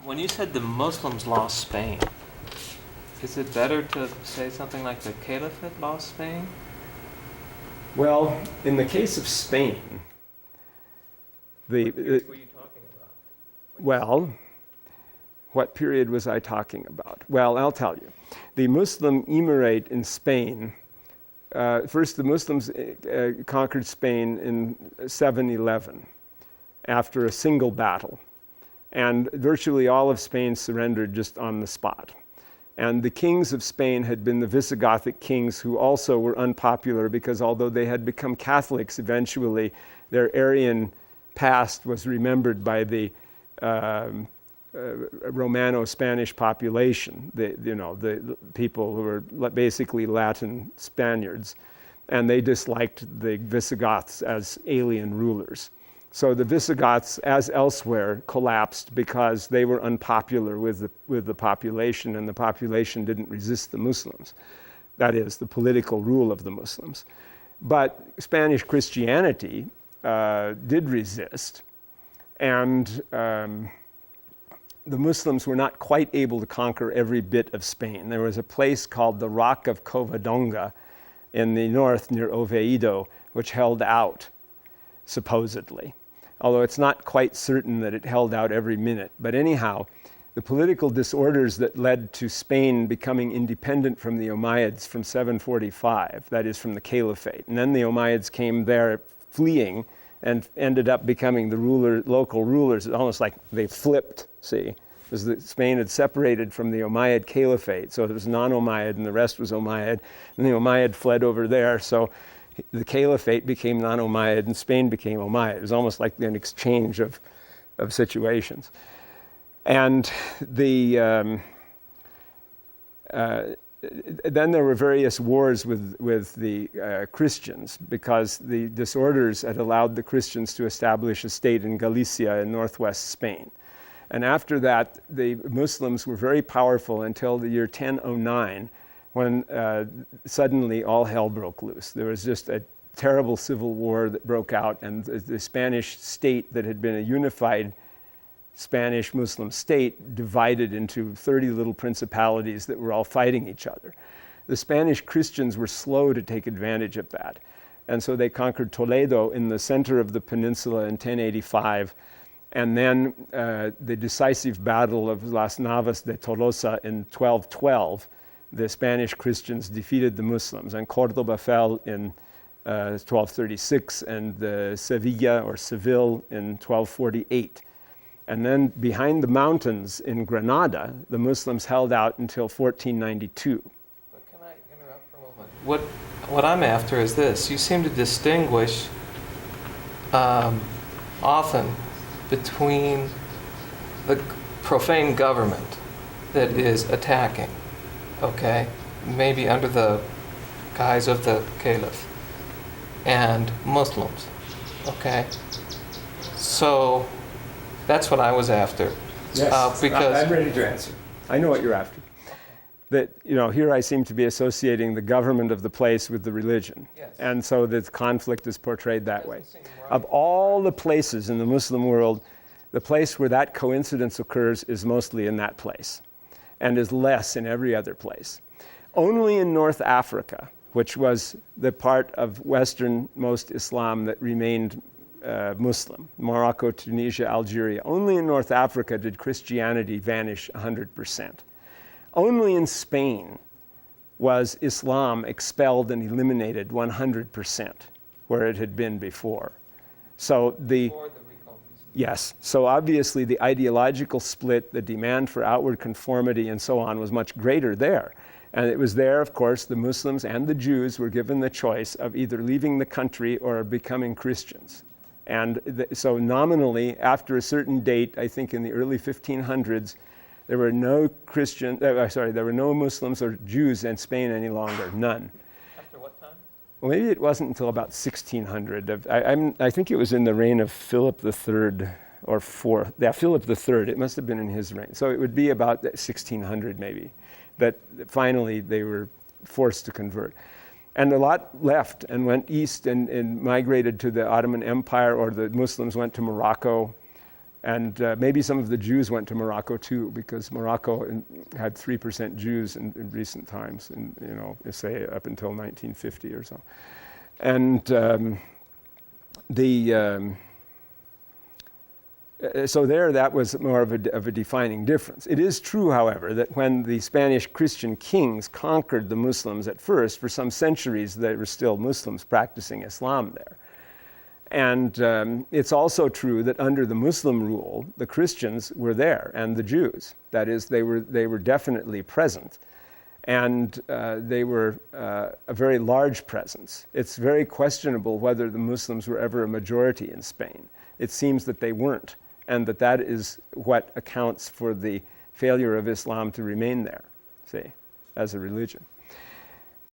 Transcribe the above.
When you said the Muslims lost Spain, is it better to say something like the Caliphate lost Spain? Well, in the case of Spain, What period were you talking about? well, what period was I talking about? Well, I'll tell you. The Muslim emirate in Spain, first the Muslims conquered Spain in 711 after a single battle. And virtually all of Spain surrendered just on the spot. And the kings of Spain had been the Visigothic kings, who also were unpopular because although they had become Catholics eventually, their Arian past was remembered by the Romano-Spanish population, the people who were basically Latin Spaniards, and they disliked the Visigoths as alien rulers. So the Visigoths, as elsewhere, collapsed because they were unpopular with the population, and the population didn't resist the Muslims. That is, the political rule of the Muslims. But Spanish Christianity did resist, and the Muslims were not quite able to conquer every bit of Spain. There was a place called the Rock of Covadonga in the north near Oviedo, which held out, supposedly. Although it's not quite certain that it held out every minute. But anyhow, the political disorders that led to Spain becoming independent from the Umayyads from 745, that is from the Caliphate. And then the Umayyads came there fleeing and ended up becoming the local rulers. It's almost like they flipped, see. Because Spain had separated from the Umayyad Caliphate. So it was non-Umayyad and the rest was Umayyad. And the Umayyad fled over there. So the Caliphate became non-Umayyad and Spain became Umayyad. It was almost like an exchange of situations. And then there were various wars with the Christians because the disorders had allowed the Christians to establish a state in Galicia in northwest Spain. And after that, the Muslims were very powerful until the year 1009, when suddenly all hell broke loose. There was just a terrible civil war that broke out, and the Spanish state that had been a unified Spanish Muslim state divided into 30 little principalities that were all fighting each other. The Spanish Christians were slow to take advantage of that. And so they conquered Toledo in the center of the peninsula in 1085. And then the decisive battle of Las Navas de Tolosa in 1212, the Spanish Christians defeated the Muslims, and Cordoba fell in 1236, and Sevilla or Seville in 1248. And then behind the mountains in Granada, the Muslims held out until 1492. But can I interrupt for a moment? What I'm after is this. You seem to distinguish often between the profane government that is attacking, okay, maybe under the guise of the caliph, and Muslims, okay? So that's what I was after. Yes, because I'm ready to answer. I know what you're after. That, here I seem to be associating the government of the place with the religion. Yes. And so the conflict is portrayed that way. Seem right. Of all the places in the Muslim world, the place where that coincidence occurs is mostly in that place, and is less in every other place. Only in North Africa, which was the part of westernmost Islam that remained Muslim, Morocco, Tunisia, Algeria, only in North Africa did Christianity vanish 100%. Only in Spain was Islam expelled and eliminated 100%, where it had been before. So yes, so obviously the ideological split, the demand for outward conformity and so on was much greater there. And it was there, of course, the Muslims and the Jews were given the choice of either leaving the country or becoming Christians. And so nominally, after a certain date, I think in the early 1500s, there were no there were no Muslims or Jews in Spain any longer, none. After what time? Well, maybe it wasn't until about 1600. I think it was in the reign of Philip III or IV. Yeah, Philip III. It must have been in his reign. So it would be about 1600 maybe, that finally they were forced to convert. And a lot left and went east and migrated to the Ottoman Empire, or the Muslims went to Morocco. And maybe some of the Jews went to Morocco too, because Morocco had 3% Jews in recent times, and say up until 1950 or so. And so there, that was more of a defining difference. It is true, however, that when the Spanish Christian kings conquered the Muslims at first, for some centuries there were still Muslims practicing Islam there. And it's also true that under the Muslim rule, the Christians were there, and the Jews. That is, they were definitely present. And they were a very large presence. It's very questionable whether the Muslims were ever a majority in Spain. It seems that they weren't, and that is what accounts for the failure of Islam to remain there, see, as a religion.